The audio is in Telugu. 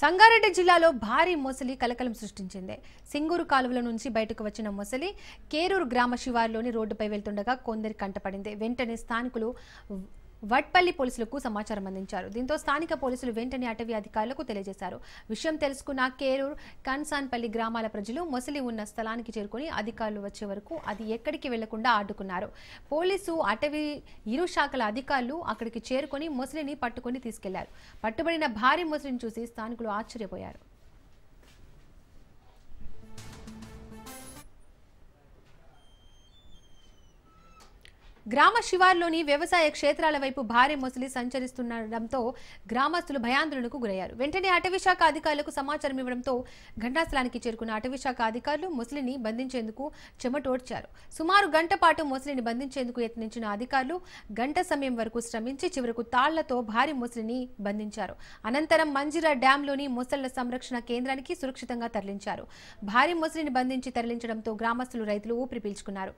సంగారెడ్డి జిల్లాలో భారీ మొసలి కలకలం సృష్టించింది. సింగూరు కాలువల నుంచి బయటకు వచ్చిన మొసలి కేరూరు గ్రామ శివారులోని రోడ్డుపై వెళ్తుండగా కొందరి కంటపడింది. వెంటనే స్థానికులు వట్పల్లి పోలీసులకు సమాచారం అందించారు. దీంతో స్థానిక పోలీసులు వెంటనే అటవీ అధికారులకు తెలియజేశారు. విషయం తెలుసుకున్న కేరూరు కన్సాన్పల్లి గ్రామాల ప్రజలు మొసలి ఉన్న స్థలానికి చేరుకుని అధికారులు వచ్చే వరకు అది ఎక్కడికి వెళ్లకుండా అడ్డుకున్నారు. పోలీసు అటవీ ఇరు శాఖల అధికారులు అక్కడికి చేరుకుని మొసలిని పట్టుకుని తీసుకెళ్లారు. పట్టుబడిన భారీ మొసలిని చూసి స్థానికులు ఆశ్చర్యపోయారు. గ్రామ శివార్లోని వ్యవసాయ క్షేత్రాల వైపు భారీ మొసలి సంచరిస్తుండటంతో గ్రామస్తులు భయాందోళనకు గురయ్యారు. వెంటనే అటవీ శాఖ అధికారులకు సమాచారం ఇవ్వడంతో ఘటనాస్థలానికి చేరుకున్న అటవీ శాఖ అధికారులు మొసలిని బంధించేందుకు చెమటోడ్చారు. సుమారు గంట పాటు మొసలిని బంధించేందుకు యత్నించిన అధికారులు గంట సమయం వరకు శ్రమించి చివరకు తాళ్లతో భారీ మొసలిని బంధించారు. అనంతరం మంజిరా డ్యాంలోని మొసళ్ల సంరక్షణ కేంద్రానికి సురక్షితంగా తరలించారు. భారీ మొసలిని బంధించి తరలించడంతో గ్రామస్తులు రైతులు ఊపిరి పీల్చుకున్నారు.